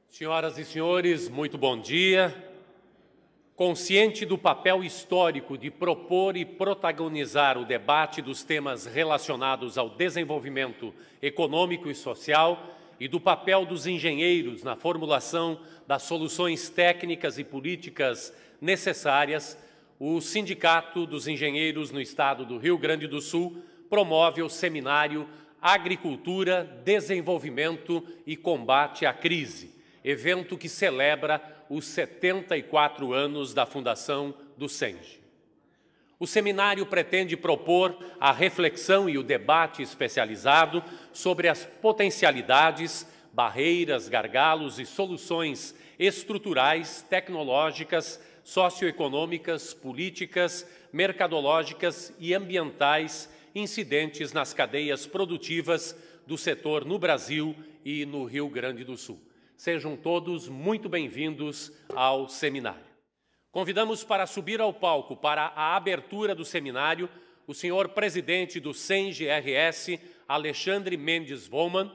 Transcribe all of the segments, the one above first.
Senhoras e senhores, muito bom dia. Consciente do papel histórico de propor e protagonizar o debate dos temas relacionados ao desenvolvimento econômico e social e do papel dos engenheiros na formulação das soluções técnicas e políticas necessárias, o Sindicato dos Engenheiros no Estado do Rio Grande do Sul promove o seminário Agricultura, Desenvolvimento e Combate à Crise, evento que celebra os 74 anos da fundação do SENGE. O seminário pretende propor a reflexão e o debate especializado sobre as potencialidades, barreiras, gargalos e soluções estruturais, tecnológicas, socioeconômicas, políticas, mercadológicas e ambientais incidentes nas cadeias produtivas do setor no Brasil e no Rio Grande do Sul. Sejam todos muito bem-vindos ao seminário. Convidamos para subir ao palco para a abertura do seminário o senhor presidente do SENGE-RS, Alexandre Mendes Volman,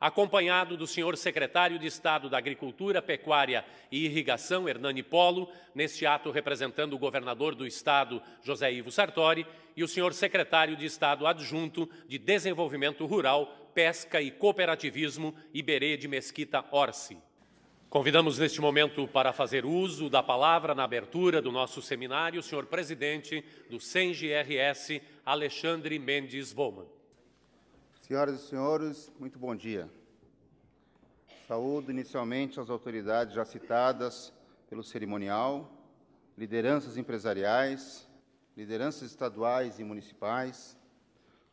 acompanhado do senhor secretário de Estado da Agricultura, Pecuária e Irrigação, Hernani Polo, neste ato representando o governador do Estado, José Ivo Sartori, e o senhor secretário de Estado adjunto de Desenvolvimento Rural, Pesca e Cooperativismo, Iberê de Mesquita Orsi. Convidamos neste momento para fazer uso da palavra na abertura do nosso seminário o senhor presidente do SENGE-RS, Alexandre Mendes Volman. Senhoras e senhores, muito bom dia. Saúdo inicialmente as autoridades já citadas pelo cerimonial, lideranças empresariais, lideranças estaduais e municipais,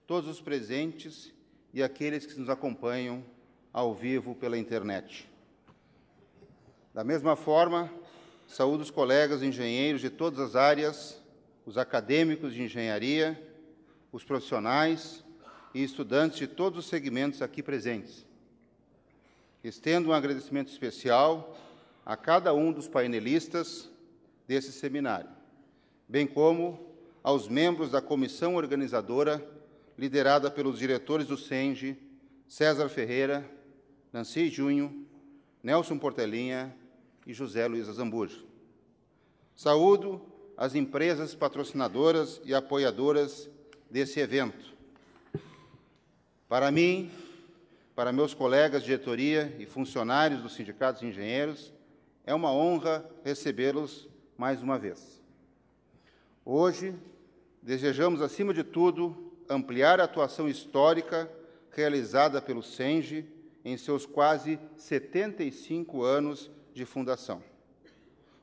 todos os presentes e aqueles que nos acompanham ao vivo pela internet. Da mesma forma, saúdo os colegas engenheiros de todas as áreas, os acadêmicos de engenharia, os profissionais e estudantes de todos os segmentos aqui presentes. Estendo um agradecimento especial a cada um dos painelistas desse seminário, bem como aos membros da comissão organizadora, liderada pelos diretores do SENGE, César Ferreira, Nancy Junho, Nelson Portelinha e José Luiz Azambuja. Saúdo as empresas patrocinadoras e apoiadoras desse evento. Para mim, para meus colegas de diretoria e funcionários dos sindicatos de engenheiros, é uma honra recebê-los mais uma vez. Hoje, desejamos, acima de tudo, ampliar a atuação histórica realizada pelo SENGE em seus quase 75 anos de fundação,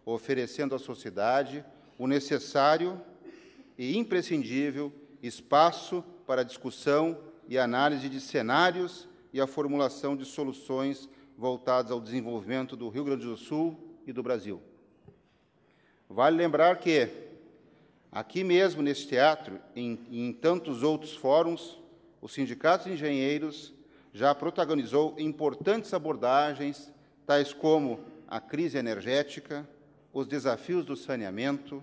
oferecendo à sociedade o necessário e imprescindível espaço para discussão e análise de cenários e a formulação de soluções voltadas ao desenvolvimento do Rio Grande do Sul e do Brasil. Vale lembrar que, aqui mesmo neste teatro e em tantos outros fóruns, o Sindicato de Engenheiros já protagonizou importantes abordagens, tais como a crise energética, os desafios do saneamento,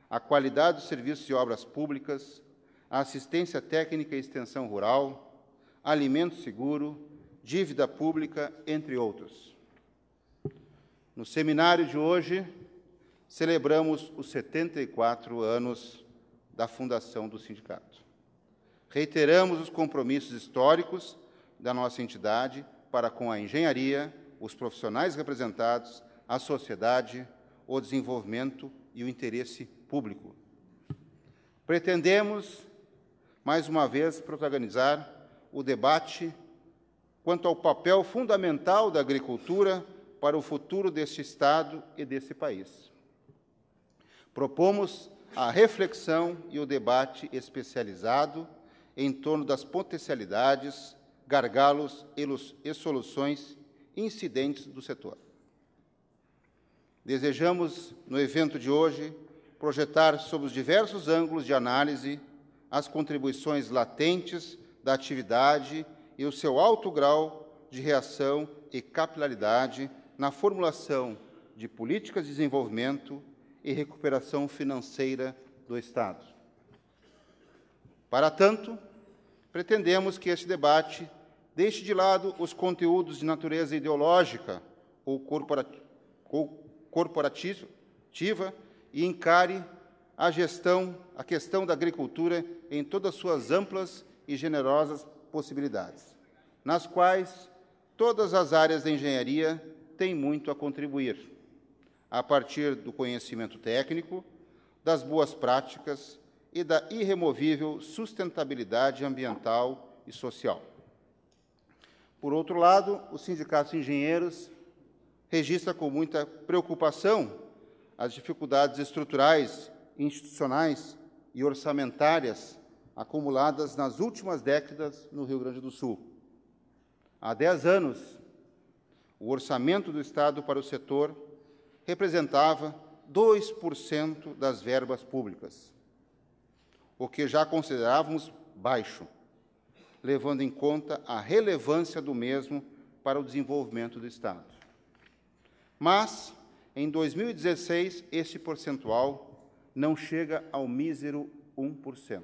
a qualidade dos serviços e obras públicas, a assistência técnica e extensão rural, alimento seguro, dívida pública, entre outros. No seminário de hoje, celebramos os 74 anos da fundação do sindicato. Reiteramos os compromissos históricos da nossa entidade para com a engenharia, os profissionais representados, a sociedade, o desenvolvimento e o interesse público. Pretendemos, mais uma vez, protagonizar o debate quanto ao papel fundamental da agricultura para o futuro deste Estado e desse país. Propomos a reflexão e o debate especializado em torno das potencialidades, gargalos e soluções incidentes do setor. Desejamos, no evento de hoje, projetar sob os diversos ângulos de análise as contribuições latentes da atividade e o seu alto grau de reação e capilaridade na formulação de políticas de desenvolvimento e recuperação financeira do Estado. Para tanto, pretendemos que este debate deixe de lado os conteúdos de natureza ideológica ou corporativa e encare a questão da agricultura em todas suas amplas e generosas possibilidades, nas quais todas as áreas da engenharia têm muito a contribuir, a partir do conhecimento técnico, das boas práticas e da irremovível sustentabilidade ambiental e social. Por outro lado, o Sindicato de Engenheiros registra com muita preocupação as dificuldades estruturais, institucionais e orçamentárias acumuladas nas últimas décadas no Rio Grande do Sul. Há 10 anos, o orçamento do Estado para o setor representava 2% das verbas públicas, o que já considerávamos baixo, levando em conta a relevância do mesmo para o desenvolvimento do Estado. Mas, em 2016, este percentual não chega ao mísero 1%.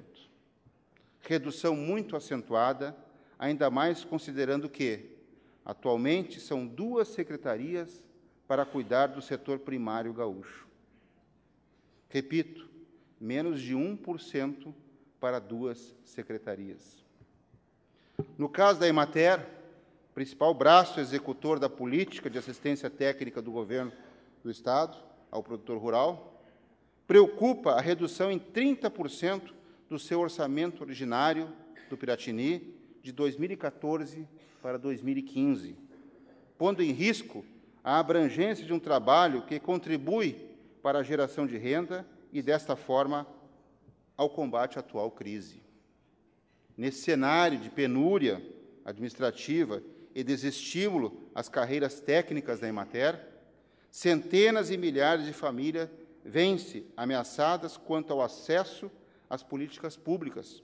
Redução muito acentuada, ainda mais considerando que, atualmente, são 2 secretarias para cuidar do setor primário gaúcho. Repito, menos de 1% para 2 secretarias. No caso da Emater, principal braço executor da política de assistência técnica do governo do Estado ao produtor rural, preocupa a redução em 30% do seu orçamento originário do Piratini de 2014 para 2015, pondo em risco a abrangência de um trabalho que contribui para a geração de renda e, desta forma, ao combate à atual crise. Nesse cenário de penúria administrativa e desestímulo às carreiras técnicas da Emater, centenas e milhares de famílias vêm-se ameaçadas quanto ao acesso às políticas públicas,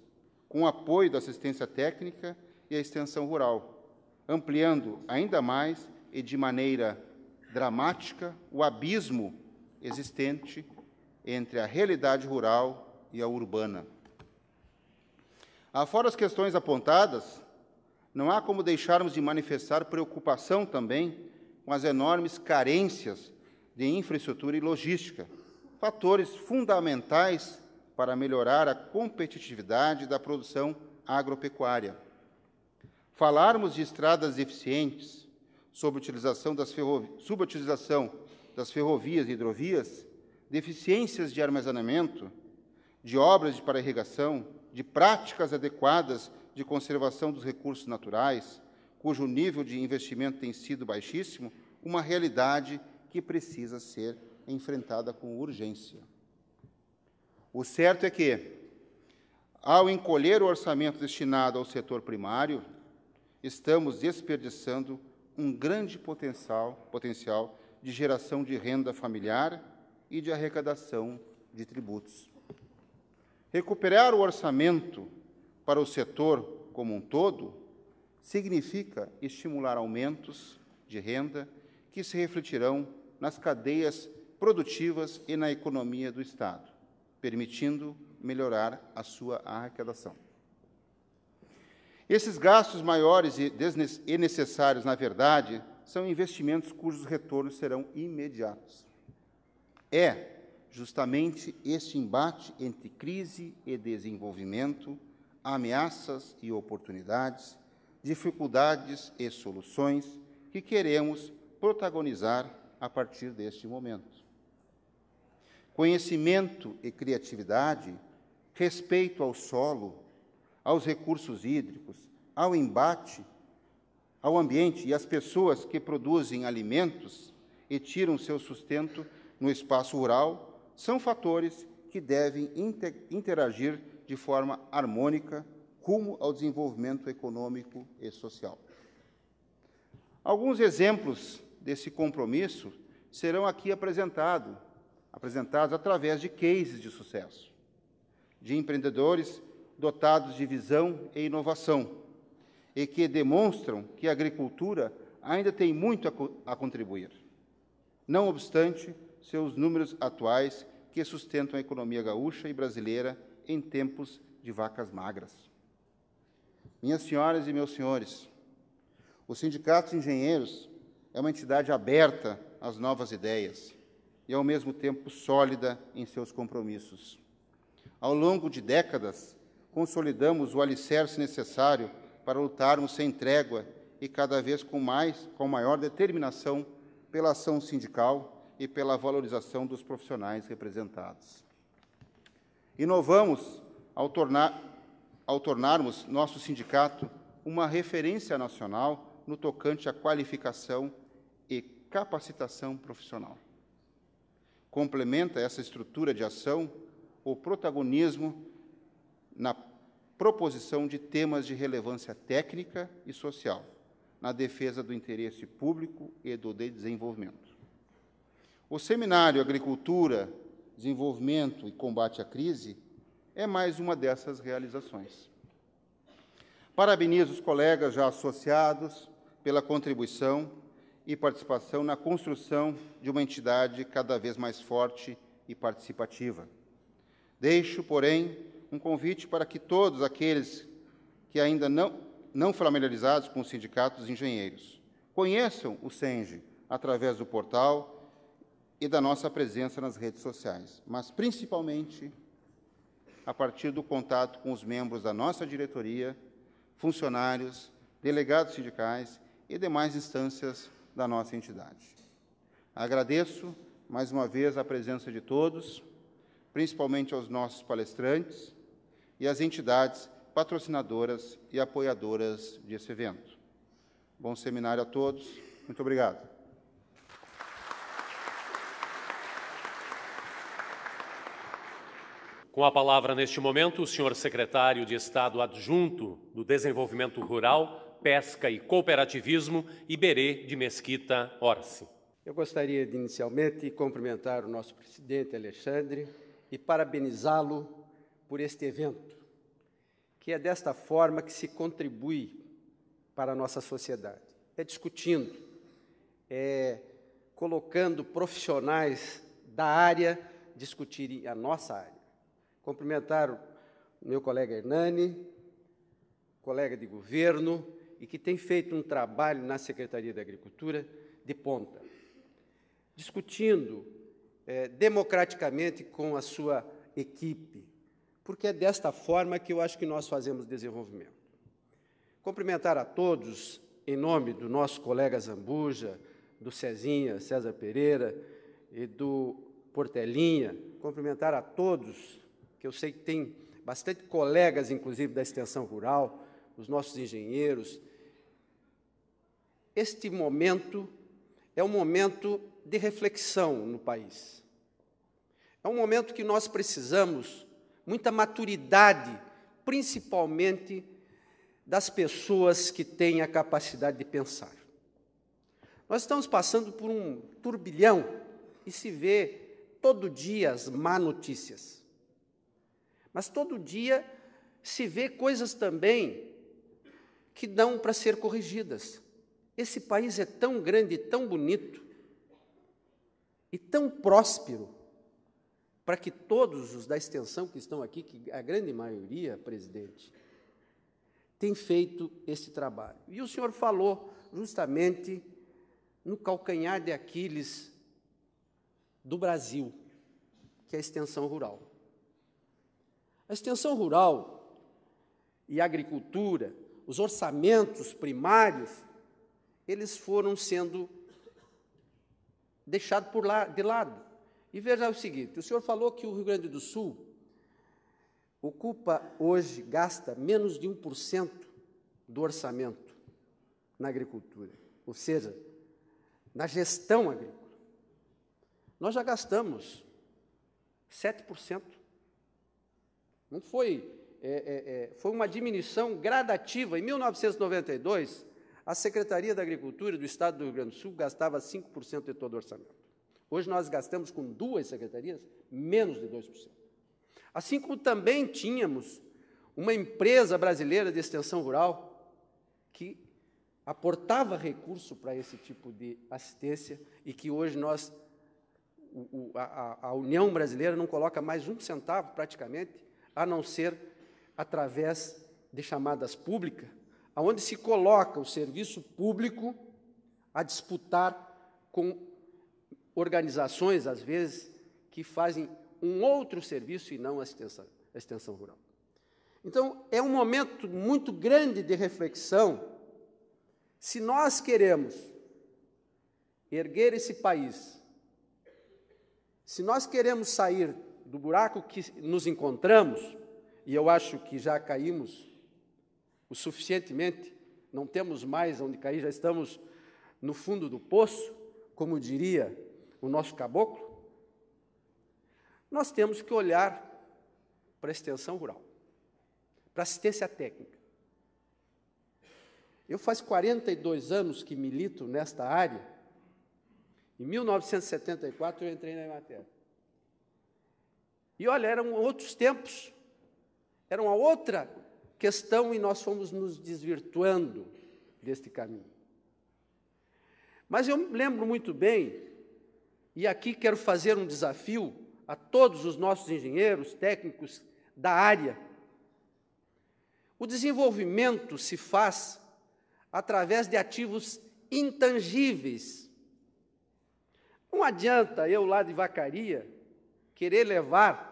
com o apoio da assistência técnica e a extensão rural, ampliando ainda mais e de maneira dramática o abismo existente entre a realidade rural e a urbana. Afora as questões apontadas, não há como deixarmos de manifestar preocupação também com as enormes carências de infraestrutura e logística, fatores fundamentais para melhorar a competitividade da produção agropecuária. Falarmos de estradas eficientes, subutilização das ferrovias e hidrovias, deficiências de armazenamento, de obras para irrigação, de práticas adequadas de conservação dos recursos naturais, cujo nível de investimento tem sido baixíssimo, uma realidade que precisa ser enfrentada com urgência. O certo é que, ao encolher o orçamento destinado ao setor primário, estamos desperdiçando um grande potencial de geração de renda familiar e de arrecadação de tributos. Recuperar o orçamento para o setor como um todo significa estimular aumentos de renda que se refletirão nas cadeias produtivas e na economia do Estado, permitindo melhorar a sua arrecadação. Esses gastos maiores e necessários, na verdade, são investimentos cujos retornos serão imediatos. É justamente este embate entre crise e desenvolvimento, ameaças e oportunidades, dificuldades e soluções que queremos protagonizar a partir deste momento. Conhecimento e criatividade, respeito ao solo, aos recursos hídricos, ao embate, ao ambiente e às pessoas que produzem alimentos e tiram seu sustento no espaço rural, são fatores que devem interagir de forma harmônica rumo ao desenvolvimento econômico e social. Alguns exemplos desse compromisso serão aqui apresentados através de cases de sucesso, de empreendedores dotados de visão e inovação, e que demonstram que a agricultura ainda tem muito a contribuir, não obstante seus números atuais que sustentam a economia gaúcha e brasileira em tempos de vacas magras. Minhas senhoras e meus senhores, o Sindicato de Engenheiros é uma entidade aberta às novas ideias e, ao mesmo tempo, sólida em seus compromissos. Ao longo de décadas, consolidamos o alicerce necessário para lutarmos sem trégua e cada vez com maior determinação pela ação sindical e pela valorização dos profissionais representados. Inovamos ao tornarmos nosso sindicato uma referência nacional no tocante à qualificação e capacitação profissional. Complementa essa estrutura de ação o protagonismo na proposição de temas de relevância técnica e social, na defesa do interesse público e do desenvolvimento. O Seminário Agricultura, Desenvolvimento e Combate à Crise é mais uma dessas realizações. Parabenizo os colegas já associados pela contribuição e participação na construção de uma entidade cada vez mais forte e participativa. Deixo, porém, um convite para que todos aqueles que ainda não familiarizados com os sindicatos de engenheiros conheçam o SENGE através do portal e da nossa presença nas redes sociais, mas, principalmente, a partir do contato com os membros da nossa diretoria, funcionários, delegados sindicais e demais instâncias da nossa entidade. Agradeço, mais uma vez, a presença de todos, principalmente aos nossos palestrantes e às entidades patrocinadoras e apoiadoras desse evento. Bom seminário a todos. Muito obrigado. Com a palavra, neste momento, o senhor secretário de Estado adjunto do Desenvolvimento Rural, Pesca e Cooperativismo, Iberê de Mesquita Orsi. Eu gostaria de, inicialmente, cumprimentar o nosso presidente Alexandre e parabenizá-lo por este evento, que é desta forma que se contribui para a nossa sociedade. É discutindo, é colocando profissionais da área discutirem a nossa área. Cumprimentar o meu colega Hernani, colega de governo, e que tem feito um trabalho na Secretaria da Agricultura de ponta, discutindo democraticamente com a sua equipe, porque é desta forma que eu acho que nós fazemos desenvolvimento. Cumprimentar a todos, em nome do nosso colega Zambuja, do Cezinha, César Pereira, e do Portelinha, cumprimentar a todos, que eu sei que tem bastante colegas, inclusive, da extensão rural, os nossos engenheiros. Este momento é um momento de reflexão no país. É um momento que nós precisamos muita maturidade, principalmente das pessoas que têm a capacidade de pensar. Nós estamos passando por um turbilhão e se vê todo dia as má notícias. Mas todo dia se vê coisas também que dão para ser corrigidas. Esse país é tão grande, tão bonito e tão próspero, para que todos os da extensão que estão aqui, que a grande maioria, presidente, tem feito esse trabalho. E o senhor falou justamente no calcanhar de Aquiles do Brasil, que é a extensão rural. A extensão rural e a agricultura, os orçamentos primários, eles foram sendo deixados de lado. E veja o seguinte, o senhor falou que o Rio Grande do Sul ocupa hoje, gasta menos de 1% do orçamento na agricultura, ou seja, na gestão agrícola. Nós já gastamos 7%. Não foi, foi uma diminuição gradativa. Em 1992, a Secretaria da Agricultura do Estado do Rio Grande do Sul gastava 5% de todo o orçamento. Hoje nós gastamos com 2 secretarias menos de 2%. Assim como também tínhamos uma empresa brasileira de extensão rural que aportava recurso para esse tipo de assistência e que hoje nós, a União Brasileira não coloca mais 1 centavo praticamente, a não ser através de chamadas públicas, onde se coloca o serviço público a disputar com organizações, às vezes, que fazem um outro serviço e não a extensão rural. Então, é um momento muito grande de reflexão. Se nós queremos erguer esse país, se nós queremos sair do buraco que nos encontramos, e eu acho que já caímos o suficientemente, não temos mais onde cair, já estamos no fundo do poço, como diria o nosso caboclo, nós temos que olhar para a extensão rural, para a assistência técnica. Eu faz 42 anos que milito nesta área. Em 1974 eu entrei na Emater. E olha, eram outros tempos, era uma outra questão e nós fomos nos desvirtuando deste caminho. Mas eu me lembro muito bem, e aqui quero fazer um desafio a todos os nossos engenheiros, técnicos da área. O desenvolvimento se faz através de ativos intangíveis. Não adianta eu lá de Vacaria querer levar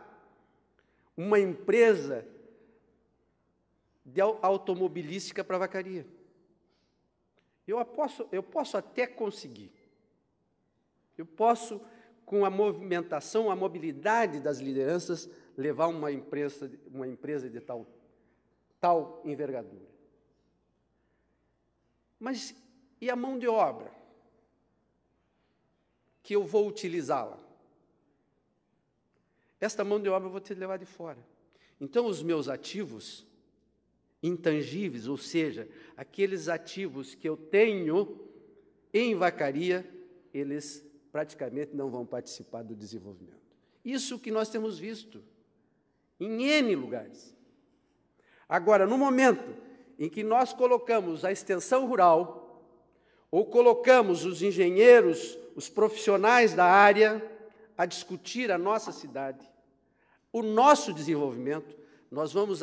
uma empresa de automobilística para Vacaria. Eu posso até conseguir. Eu posso, com a movimentação, a mobilidade das lideranças, levar uma empresa de tal envergadura. Mas e a mão de obra que eu vou utilizá-la? Esta mão de obra eu vou ter que levar de fora. Então, os meus ativos intangíveis, ou seja, aqueles ativos que eu tenho em Vacaria, eles praticamente não vão participar do desenvolvimento. Isso que nós temos visto em N lugares. Agora, no momento em que nós colocamos a extensão rural, ou colocamos os engenheiros, os profissionais da área, a discutir a nossa cidade, o nosso desenvolvimento, nós vamos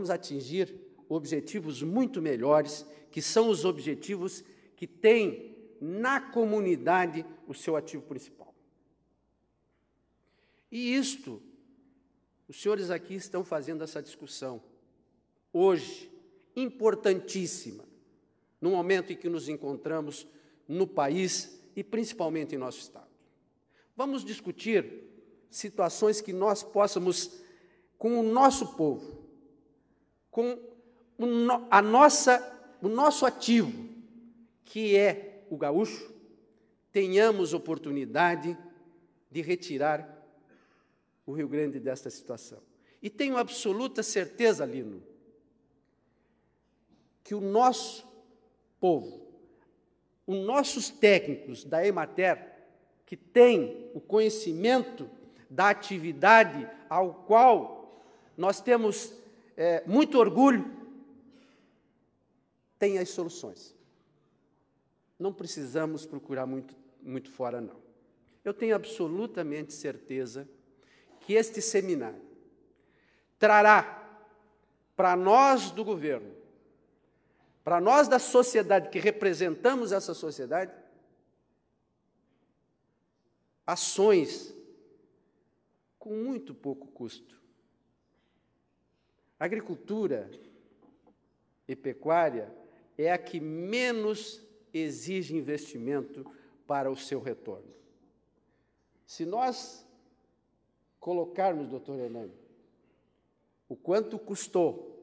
atingir objetivos muito melhores, que são os objetivos que têm na comunidade o seu ativo principal. E isto, os senhores aqui estão fazendo essa discussão, hoje, importantíssima, no momento em que nos encontramos no país e principalmente em nosso Estado. Vamos discutir situações que nós possamos, com o nosso povo, com o nosso ativo, que é o gaúcho, tenhamos oportunidade de retirar o Rio Grande desta situação. E tenho absoluta certeza, Lino, que o nosso povo, os nossos técnicos da Emater, que têm o conhecimento da atividade ao qual nós temos muito orgulho, têm as soluções. Não precisamos procurar muito fora, não. Eu tenho absolutamente certeza que este seminário trará para nós do governo, para nós da sociedade que representamos essa sociedade, ações com muito pouco custo. Agricultura e pecuária é a que menos exige investimento para o seu retorno. Se nós colocarmos, doutor Hernani, o quanto custou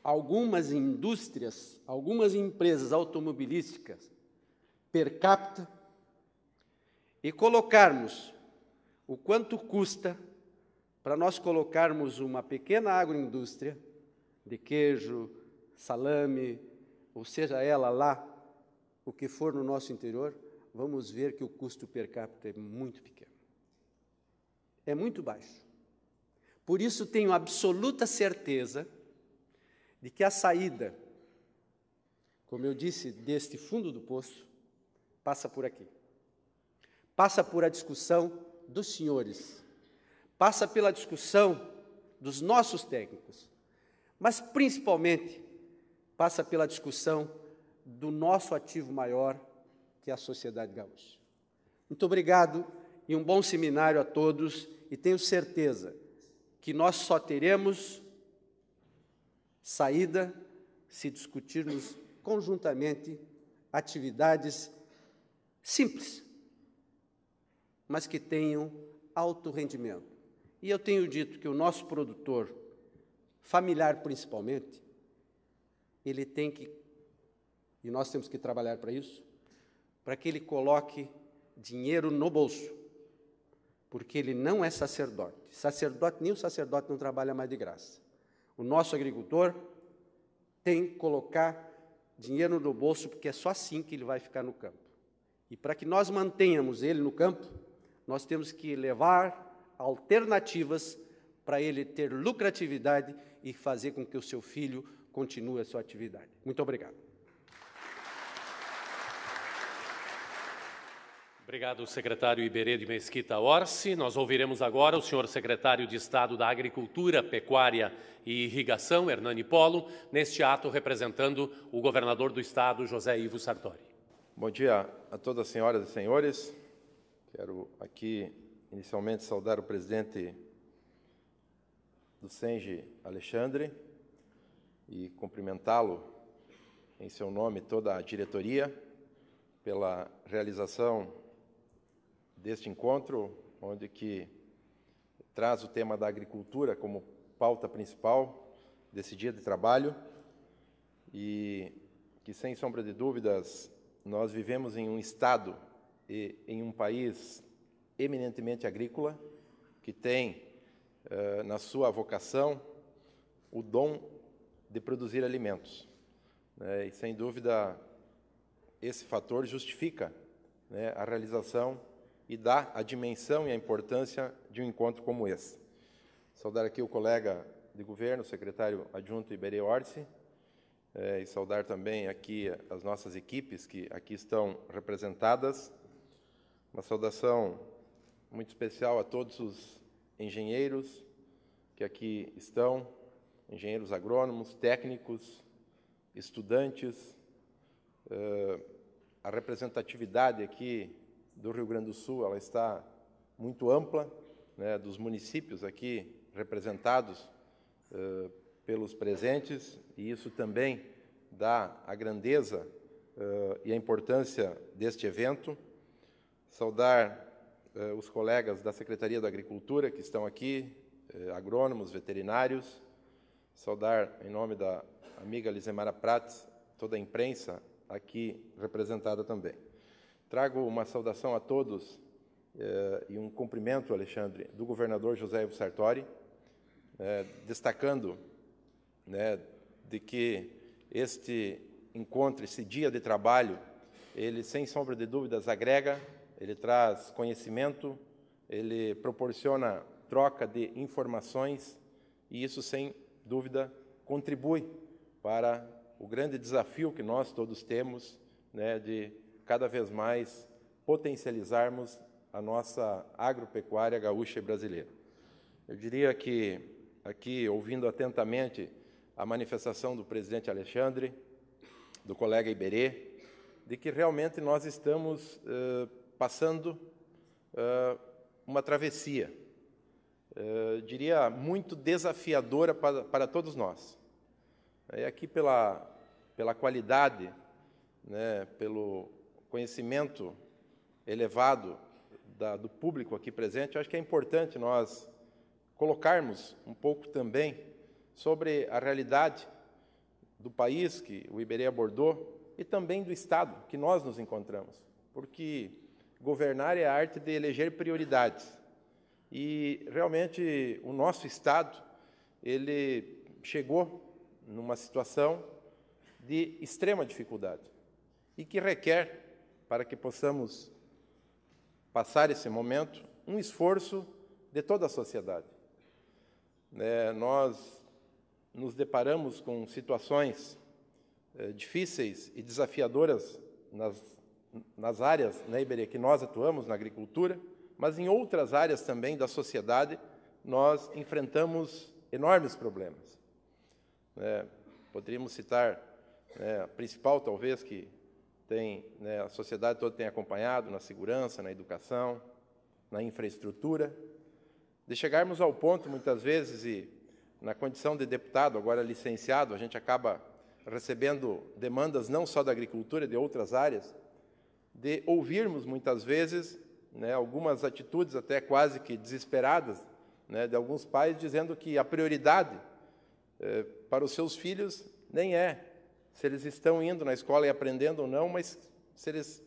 algumas indústrias, algumas empresas automobilísticas per capita, e colocarmos o quanto custa para nós colocarmos uma pequena agroindústria de queijo, salame, ou seja ela lá, o que for no nosso interior, vamos ver que o custo per capita é muito pequeno. É muito baixo. Por isso, tenho absoluta certeza de que a saída, como eu disse, deste fundo do poço, passa por aqui. Passa por a discussão dos senhores, passa pela discussão dos nossos técnicos, mas, principalmente, passa pela discussão do nosso ativo maior, que é a sociedade gaúcha. Muito obrigado e um bom seminário a todos, e tenho certeza que nós só teremos saída se discutirmos conjuntamente atividades simples, mas que tenham alto rendimento. E eu tenho dito que o nosso produtor, familiar principalmente, ele tem que, e nós temos que trabalhar para isso, para que ele coloque dinheiro no bolso, porque ele não é sacerdote. Nenhum sacerdote não trabalha mais de graça. O nosso agricultor tem que colocar dinheiro no bolso, porque é só assim que ele vai ficar no campo. E para que nós mantenhamos ele no campo, nós temos que levar alternativas para ele ter lucratividade e fazer com que o seu filho continue a sua atividade. Muito obrigado. Obrigado, secretário Iberê de Mesquita Orsi. Nós ouviremos agora o senhor secretário de Estado da Agricultura, Pecuária e Irrigação, Hernani Polo, neste ato representando o governador do Estado, José Ivo Sartori. Bom dia a todas as senhoras e senhores. Quero aqui, inicialmente, saudar o presidente do SENGE, Alexandre, e cumprimentá-lo em seu nome toda a diretoria pela realização deste encontro, onde que traz o tema da agricultura como pauta principal desse dia de trabalho, e que, sem sombra de dúvidas, nós vivemos em um estado e em um país eminentemente agrícola, que tem na sua vocação o dom de produzir alimentos. E, sem dúvida, esse fator justifica a realização e dá a dimensão e a importância de um encontro como esse. Saudar aqui o colega de governo, o secretário adjunto Iberê Orsi, e saudar também aqui as nossas equipes que aqui estão representadas. Uma saudação muito especial a todos os engenheiros que aqui estão, engenheiros agrônomos, técnicos, estudantes. A representatividade aqui do Rio Grande do Sul, ela está muito ampla, dos municípios aqui representados pelos presentes, e isso também dá a grandeza e a importância deste evento. Saudar os colegas da Secretaria da Agricultura que estão aqui, agrônomos, veterinários. Saudar, em nome da amiga Lisemara Prats, toda a imprensa aqui representada também. Trago uma saudação a todos e um cumprimento, Alexandre, do governador José Ivo Sartori, destacando de que este encontro, esse dia de trabalho, ele, sem sombra de dúvidas, agrega, ele traz conhecimento, ele proporciona troca de informações, e isso, sem dúvida, contribui para o grande desafio que nós todos temos, de cada vez mais potencializarmos a nossa agropecuária gaúcha e brasileira. Eu diria que, aqui, ouvindo atentamente a manifestação do presidente Alexandre, do colega Iberê, de que realmente nós estamos passando uma travessia, diria, muito desafiadora para todos nós. Aqui, pela qualidade, pelo conhecimento elevado do público aqui presente, eu acho que é importante nós colocarmos um pouco também sobre a realidade do país que o Iberê abordou e também do Estado que nós nos encontramos, porque governar é a arte de eleger prioridades. E, realmente, o nosso Estado, ele chegou numa situação de extrema dificuldade e que requer, para que possamos passar esse momento, um esforço de toda a sociedade. Nós nos deparamos com situações difíceis e desafiadoras nas áreas, Iberê, que nós atuamos, na agricultura, mas em outras áreas também da sociedade nós enfrentamos enormes problemas. Poderíamos citar a principal, talvez, que a sociedade toda tem acompanhado na segurança, na educação, na infraestrutura, de chegarmos ao ponto, muitas vezes, e na condição de deputado, agora licenciado, a gente acaba recebendo demandas não só da agricultura, de outras áreas, de ouvirmos, muitas vezes, algumas atitudes até quase que desesperadas, de alguns pais dizendo que a prioridade para os seus filhos nem é se eles estão indo na escola e aprendendo ou não, mas se eles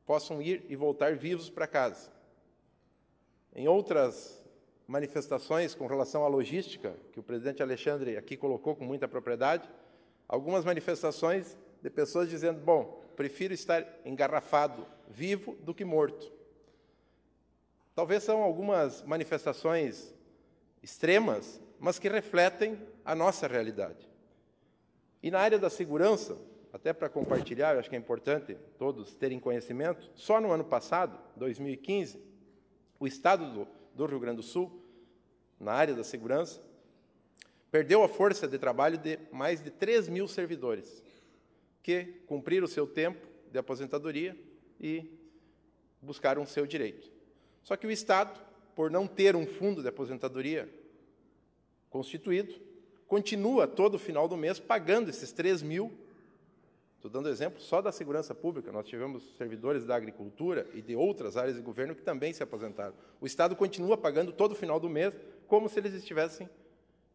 possam ir e voltar vivos para casa. Em outras manifestações com relação à logística, que o presidente Alexandre aqui colocou com muita propriedade, algumas manifestações de pessoas dizendo, bom, prefiro estar engarrafado vivo do que morto. Talvez são algumas manifestações extremas, mas que refletem a nossa realidade. E na área da segurança, até para compartilhar, eu acho que é importante todos terem conhecimento, só no ano passado, 2015, o Estado do Rio Grande do Sul, na área da segurança, perdeu a força de trabalho de mais de 3.000 servidores, que cumpriram o seu tempo de aposentadoria e buscaram o seu direito. Só que o Estado, por não ter um fundo de aposentadoria constituído, continua todo final do mês pagando esses 3.000. Estou dando exemplo só da segurança pública. Nós tivemos servidores da agricultura e de outras áreas de governo que também se aposentaram. O Estado continua pagando todo final do mês como se eles estivessem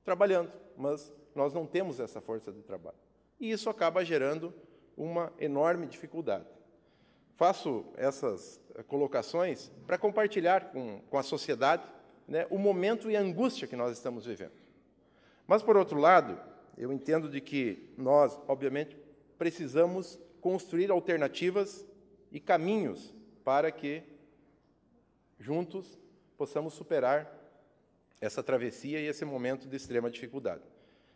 trabalhando, mas nós não temos essa força de trabalho. E isso acaba gerando uma enorme dificuldade. Faço essas colocações para compartilhar com a sociedade o momento e a angústia que nós estamos vivendo. Mas, por outro lado, eu entendo de que nós, obviamente, precisamos construir alternativas e caminhos para que, juntos, possamos superar essa travessia e esse momento de extrema dificuldade.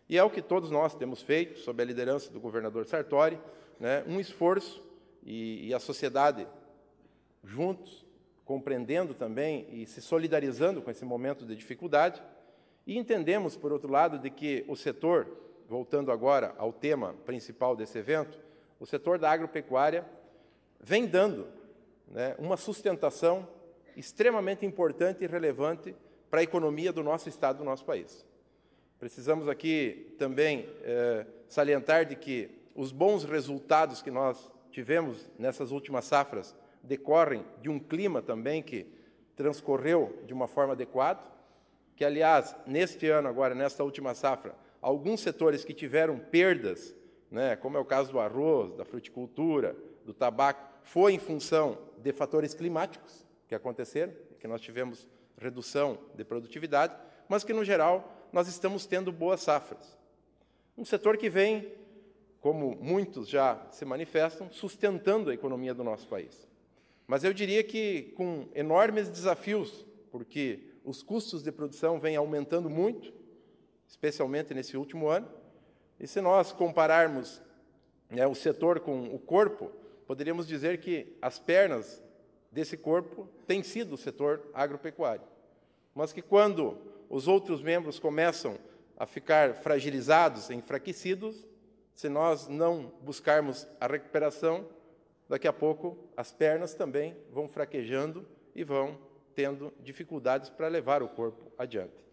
E é o que todos nós temos feito, sob a liderança do governador Sartori, um esforço, e a sociedade, juntos, compreendendo também e se solidarizando com esse momento de dificuldade, e entendemos, por outro lado, de que o setor, voltando agora ao tema principal desse evento, o setor da agropecuária vem dando uma sustentação extremamente importante e relevante para a economia do nosso Estado, do nosso país. Precisamos aqui também salientar de que os bons resultados que nós tivemos nessas últimas safras decorrem de um clima também que transcorreu de uma forma adequada, que, aliás, neste ano, agora, nesta última safra, alguns setores que tiveram perdas, como é o caso do arroz, da fruticultura, do tabaco, foi em função de fatores climáticos que aconteceram, que nós tivemos redução de produtividade, mas que, no geral, nós estamos tendo boas safras. Um setor que vem, como muitos já se manifestam, sustentando a economia do nosso país. Mas eu diria que com enormes desafios, porque os custos de produção vêm aumentando muito, especialmente nesse último ano, e se nós compararmos o setor com o corpo, poderíamos dizer que as pernas desse corpo têm sido o setor agropecuário, mas que quando os outros membros começam a ficar fragilizados, enfraquecidos, se nós não buscarmos a recuperação, daqui a pouco as pernas também vão fraquejando e vão tendo dificuldades para levar o corpo adiante.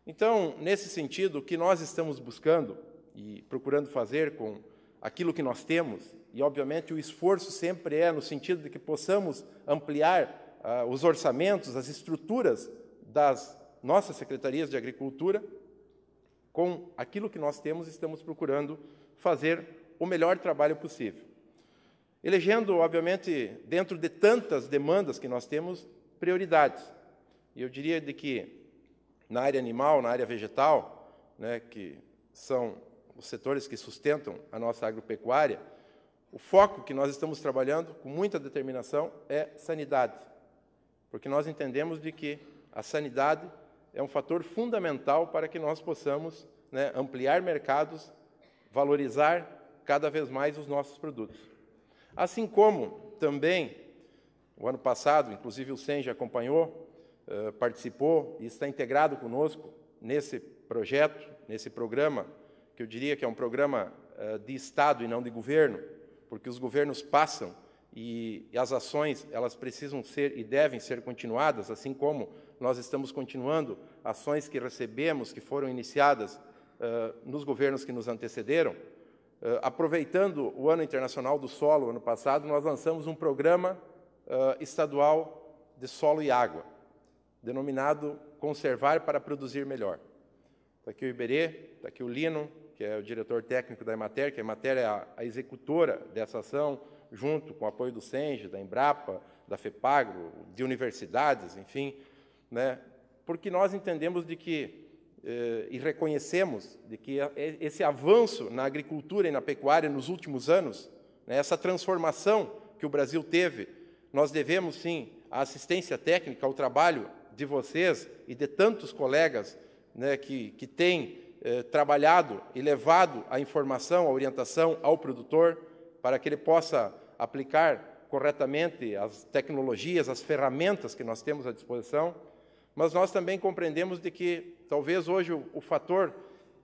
Então, nesse sentido, o que nós estamos buscando e procurando fazer com aquilo que nós temos, e obviamente o esforço sempre é no sentido de que possamos ampliar os orçamentos, as estruturas das nossas secretarias de agricultura, com aquilo que nós temos, estamos procurando fazer o melhor trabalho possível. Elegendo, obviamente, dentro de tantas demandas que nós temos, prioridades. E eu diria de que na área animal, na área vegetal, que são os setores que sustentam a nossa agropecuária, o foco que nós estamos trabalhando com muita determinação é sanidade, porque nós entendemos de que a sanidade é um fator fundamental para que nós possamos ampliar mercados, valorizar cada vez mais os nossos produtos. Assim como também, o ano passado, inclusive o SENGE acompanhou, participou e está integrado conosco nesse projeto, nesse programa, que eu diria que é um programa de Estado e não de governo, porque os governos passam e as ações elas precisam ser e devem ser continuadas, assim como nós estamos continuando ações que recebemos, que foram iniciadas nos governos que nos antecederam. Aproveitando o Ano Internacional do Solo, ano passado, nós lançamos um programa estadual de solo e água, denominado Conservar para Produzir Melhor. Está aqui o Iberê, está aqui o Lino, que é o diretor técnico da Emater, que a Emater é a executora dessa ação, junto com o apoio do SENGE, da Embrapa, da FEPAGRO, de universidades, enfim, né? Porque nós entendemos de que, e reconhecemos de que esse avanço na agricultura e na pecuária nos últimos anos, né, essa transformação que o Brasil teve, nós devemos, sim, à assistência técnica, ao trabalho de vocês e de tantos colegas, né, que têm trabalhado e levado a informação, a orientação ao produtor, para que ele possa aplicar corretamente as tecnologias, as ferramentas que nós temos à disposição, mas nós também compreendemos de que, talvez hoje, o fator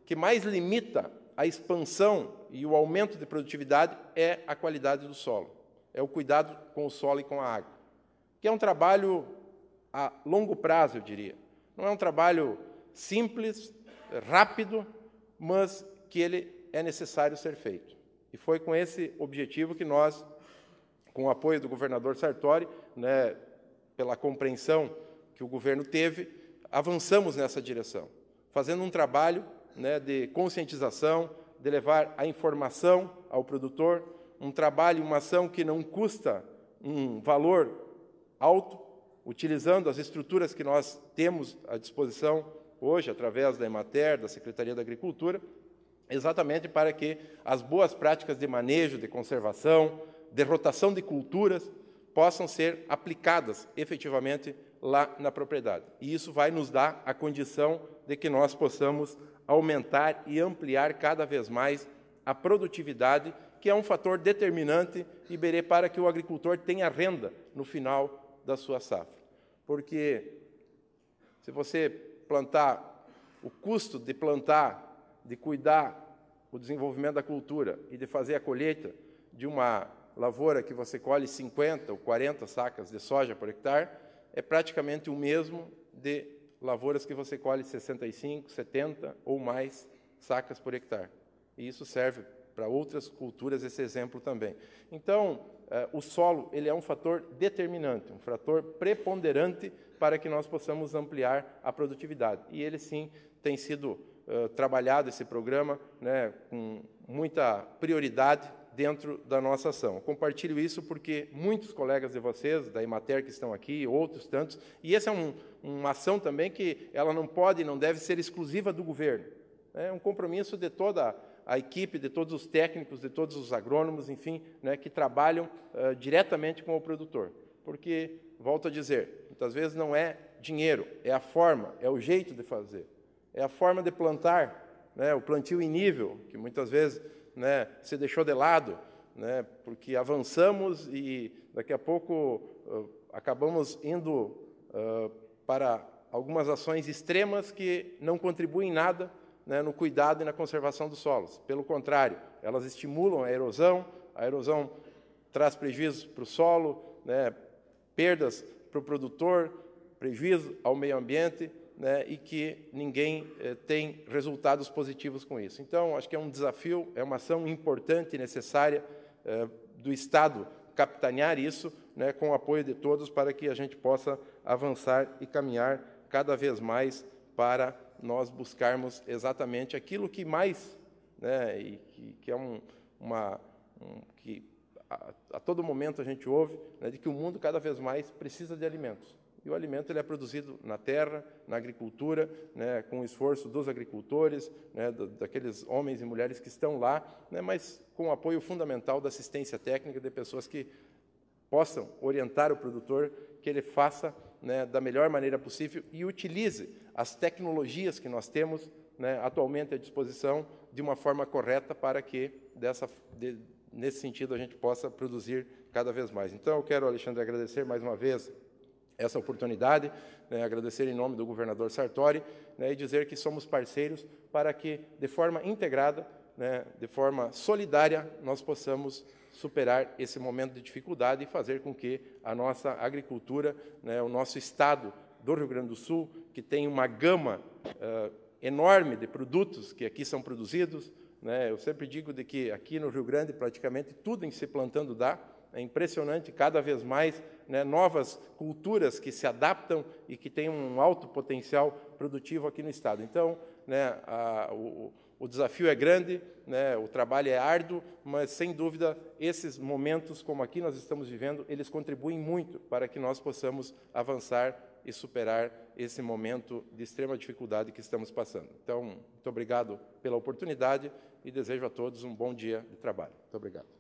que mais limita a expansão e o aumento de produtividade é a qualidade do solo, é o cuidado com o solo e com a água, que é um trabalho a longo prazo, eu diria. Não é um trabalho simples, rápido, mas que ele é necessário ser feito. E foi com esse objetivo que nós, com o apoio do governador Sartori, né, pela compreensão que o governo teve, avançamos nessa direção, fazendo um trabalho, né, de conscientização, de levar a informação ao produtor, um trabalho, uma ação que não custa um valor alto, utilizando as estruturas que nós temos à disposição hoje, através da Emater, da Secretaria da Agricultura, exatamente para que as boas práticas de manejo, de conservação, de rotação de culturas, possam ser aplicadas efetivamente lá na propriedade. E isso vai nos dar a condição de que nós possamos aumentar e ampliar cada vez mais a produtividade, que é um fator determinante, Iberê, para que o agricultor tenha renda no final da sua safra. Porque se você plantar, o custo de plantar, de cuidar o desenvolvimento da cultura e de fazer a colheita de uma lavoura que você colhe 50 ou 40 sacas de soja por hectare, é praticamente o mesmo de lavouras que você colhe 65, 70 ou mais sacas por hectare. E isso serve para outras culturas, esse exemplo também. Então, o solo ele é um fator determinante, um fator preponderante para que nós possamos ampliar a produtividade. E ele, sim, tem sido trabalhado, esse programa, né, com muita prioridade dentro da nossa ação. Eu compartilho isso porque muitos colegas de vocês, da Emater, que estão aqui, outros tantos, e essa é uma ação também que ela não pode e não deve ser exclusiva do governo. É um compromisso de toda a equipe, de todos os técnicos, de todos os agrônomos, enfim, né, que trabalham diretamente com o produtor. Porque, volto a dizer, muitas vezes não é dinheiro, é a forma, é o jeito de fazer, é a forma de plantar, né, o plantio em nível, que muitas vezes, né, se deixou de lado, né, porque avançamos e daqui a pouco acabamos indo para algumas ações extremas que não contribuem em nada, né, no cuidado e na conservação dos solos. Pelo contrário, elas estimulam a erosão traz prejuízos para o solo, né, perdas para o produtor, prejuízo ao meio ambiente, né, e que ninguém tem resultados positivos com isso. Então, acho que é um desafio, é uma ação importante e necessária do Estado capitanear isso, né, com o apoio de todos, para que a gente possa avançar e caminhar cada vez mais para nós buscarmos exatamente aquilo que mais, né, e que é que a todo momento a gente ouve, né, de que o mundo cada vez mais precisa de alimentos. E o alimento ele é produzido na terra, na agricultura, né, com o esforço dos agricultores, né, daqueles homens e mulheres que estão lá, né, mas com o apoio fundamental da assistência técnica de pessoas que possam orientar o produtor, que ele faça, né, da melhor maneira possível e utilize as tecnologias que nós temos, né, atualmente à disposição de uma forma correta para que, nesse sentido, a gente possa produzir cada vez mais. Então, eu quero, Alexandre, agradecer mais uma vez essa oportunidade, né, agradecer em nome do governador Sartori, né, e dizer que somos parceiros para que, de forma integrada, né, de forma solidária, nós possamos superar esse momento de dificuldade e fazer com que a nossa agricultura, né, o nosso estado do Rio Grande do Sul, que tem uma gama enorme de produtos que aqui são produzidos, né, eu sempre digo de que aqui no Rio Grande praticamente tudo em se plantando dá. É impressionante, cada vez mais, né, novas culturas que se adaptam e que têm um alto potencial produtivo aqui no estado. Então, né, o desafio é grande, né, o trabalho é árduo, mas, sem dúvida, esses momentos, como aqui nós estamos vivendo, eles contribuem muito para que nós possamos avançar e superar esse momento de extrema dificuldade que estamos passando. Então, muito obrigado pela oportunidade e desejo a todos um bom dia de trabalho. Muito obrigado.